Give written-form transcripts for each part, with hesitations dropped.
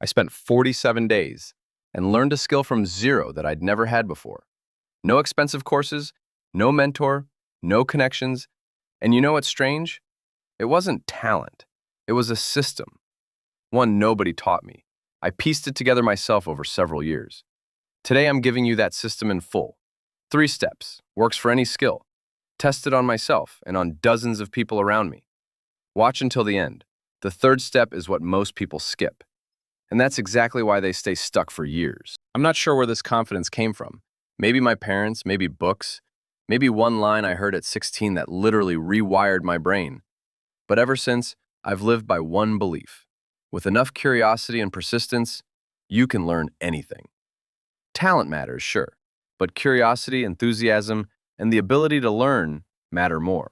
I spent 47 days and learned a skill from zero that I'd never had before. No expensive courses, no mentor, no connections. And you know what's strange? It wasn't talent. It was a system, one nobody taught me. I pieced it together myself over several years. Today, I'm giving you that system in full. 3 steps, works for any skill. Tested on myself and on dozens of people around me. Watch until the end. The 3rd step is what most people skip. And that's exactly why they stay stuck for years. I'm not sure where this confidence came from. Maybe my parents, maybe books, maybe one line I heard at 16 that literally rewired my brain. But ever since, I've lived by one belief. With enough curiosity and persistence, you can learn anything. Talent matters, sure, but curiosity, enthusiasm, and the ability to learn matter more.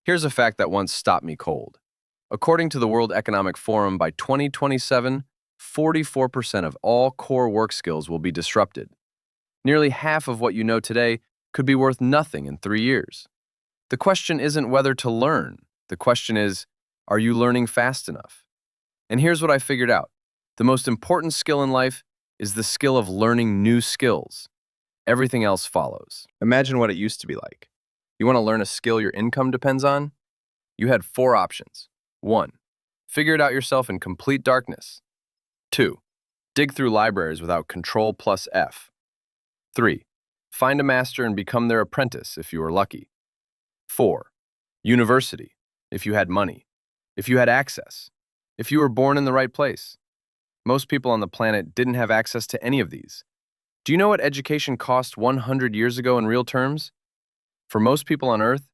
Here's a fact that once stopped me cold. According to the World Economic Forum, by 2027, 44% of all core work skills will be disrupted. Nearly half of what you know today could be worth nothing in 3 years. The question isn't whether to learn. The question is, are you learning fast enough? And here's what I figured out. The most important skill in life is the skill of learning new skills. Everything else follows. Imagine what it used to be like. You want to learn a skill your income depends on? You had 4 options. 1. Figure it out yourself in complete darkness. 2. Dig through libraries without Control plus F. 3. Find a master and become their apprentice if you were lucky. 4. University, if you had money, if you had access, if you were born in the right place. Most people on the planet didn't have access to any of these. Do you know what education cost 100 years ago in real terms? For most people on Earth,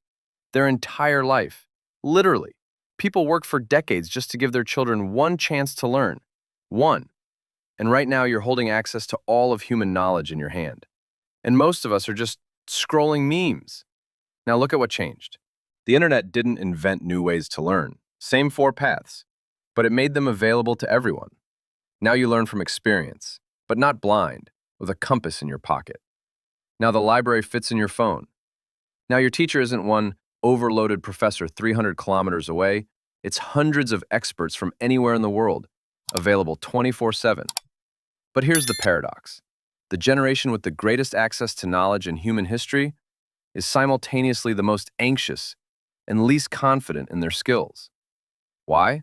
their entire life. Literally. People work for decades just to give their children one chance to learn. One. And right now you're holding access to all of human knowledge in your hand. And most of us are just scrolling memes. Now look at what changed. The internet didn't invent new ways to learn. Same 4 paths. But it made them available to everyone. Now you learn from experience, but not blind, with a compass in your pocket. Now the library fits in your phone. Now your teacher isn't one overloaded professor 300 kilometers away. It's hundreds of experts from anywhere in the world, available 24/7. But here's the paradox. The generation with the greatest access to knowledge in human history is simultaneously the most anxious and least confident in their skills. Why?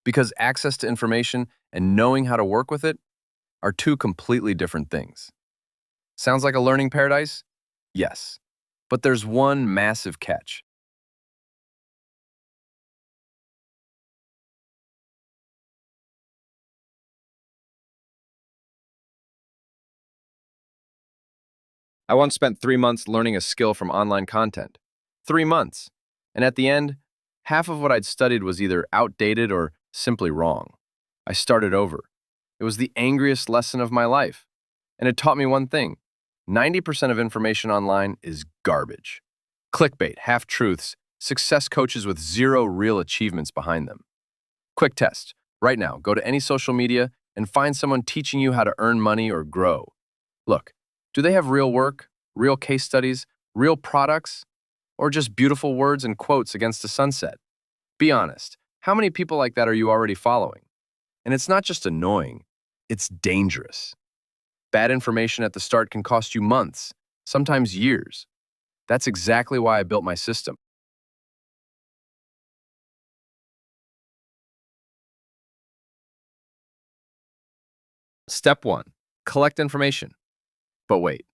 Because access to information and knowing how to work with it are 2 completely different things. Sounds like a learning paradise? Yes. But there's one massive catch. I once spent 3 months learning a skill from online content. 3 months. And at the end, half of what I'd studied was either outdated or simply wrong. I started over. It was the angriest lesson of my life. And it taught me one thing. 90% of information online is garbage. Clickbait, half-truths, success coaches with 0 real achievements behind them. Quick test. Right now, go to any social media and find someone teaching you how to earn money or grow. Look, do they have real work, real case studies, real products, or just beautiful words and quotes against a sunset? Be honest. How many people like that are you already following? And it's not just annoying, it's dangerous. Bad information at the start can cost you months, sometimes years. That's exactly why I built my system. Step 1. Collect information. But wait,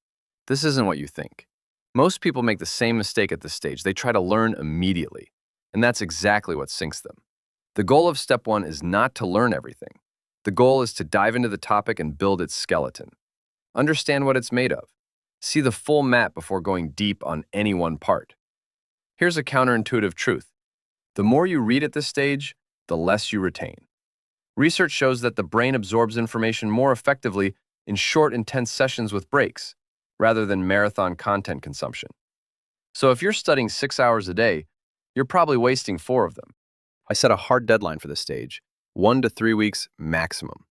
this isn't what you think. Most people make the same mistake at this stage. They try to learn immediately, and that's exactly what sinks them. The goal of step 1 is not to learn everything. The goal is to dive into the topic and build its skeleton. Understand what it's made of. See the full map before going deep on any one part. Here's a counterintuitive truth. The more you read at this stage, the less you retain. Research shows that the brain absorbs information more effectively in short, intense sessions with breaks, rather than marathon content consumption. So if you're studying 6 hours a day, you're probably wasting 4 of them. I set a hard deadline for this stage, 1 to 3 weeks maximum.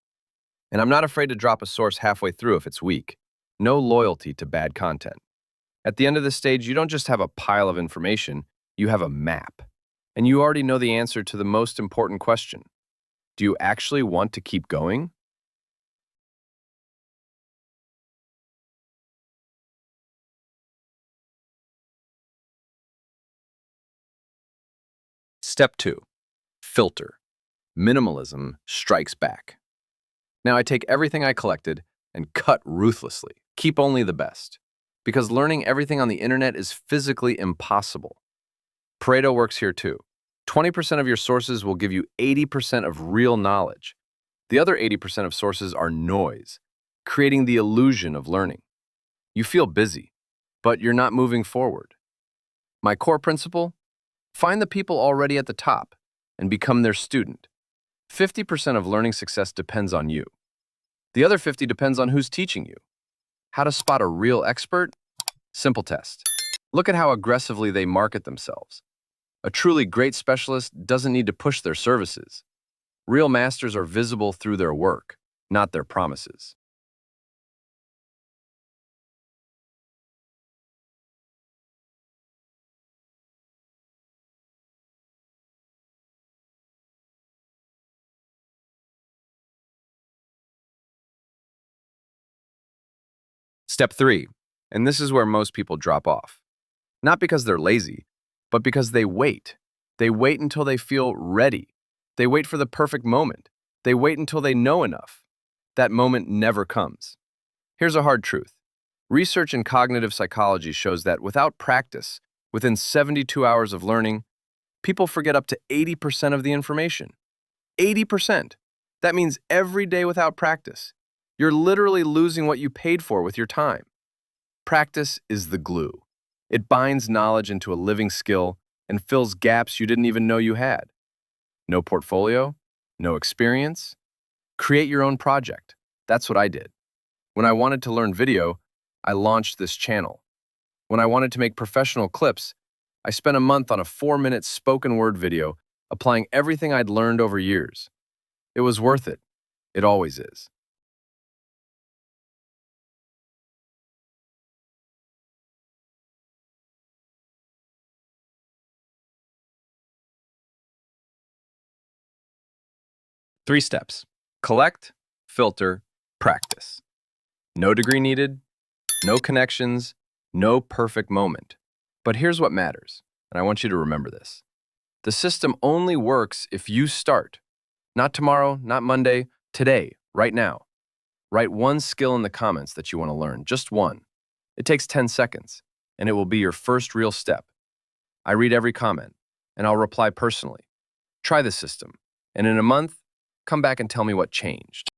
And I'm not afraid to drop a source halfway through if it's weak. No loyalty to bad content. At the end of this stage, you don't just have a pile of information, you have a map. And you already know the answer to the most important question. Do you actually want to keep going? Step 2. Filter. Minimalism strikes back. Now I take everything I collected and cut ruthlessly. Keep only the best. Because learning everything on the internet is physically impossible. Pareto works here too. 20% of your sources will give you 80% of real knowledge. The other 80% of sources are noise, creating the illusion of learning. You feel busy, but you're not moving forward. My core principle? Find the people already at the top and become their student. 50% of learning success depends on you. The other 50 depends on who's teaching you. How to spot a real expert? Simple test. Look at how aggressively they market themselves. A truly great specialist doesn't need to push their services. Real masters are visible through their work, not their promises. Step 3, and this is where most people drop off. Not because they're lazy, but because they wait. They wait until they feel ready. They wait for the perfect moment. They wait until they know enough. That moment never comes. Here's a hard truth. Research in cognitive psychology shows that without practice, within 72 hours of learning, people forget up to 80% of the information. 80%. That means every day without practice, you're literally losing what you paid for with your time. Practice is the glue. It binds knowledge into a living skill and fills gaps you didn't even know you had. No portfolio, no experience. Create your own project. That's what I did. When I wanted to learn video, I launched this channel. When I wanted to make professional clips, I spent a month on a 4-minute spoken word video, applying everything I'd learned over years. It was worth it. It always is. Three steps. Collect, filter, practice. No degree needed, no connections, no perfect moment. But here's what matters, and I want you to remember this. The system only works if you start. Not tomorrow, not Monday, today, right now. Write one skill in the comments that you want to learn, just one. It takes 10 seconds, and it will be your first real step. I read every comment, and I'll reply personally. Try the system, and in a month, come back and tell me what changed.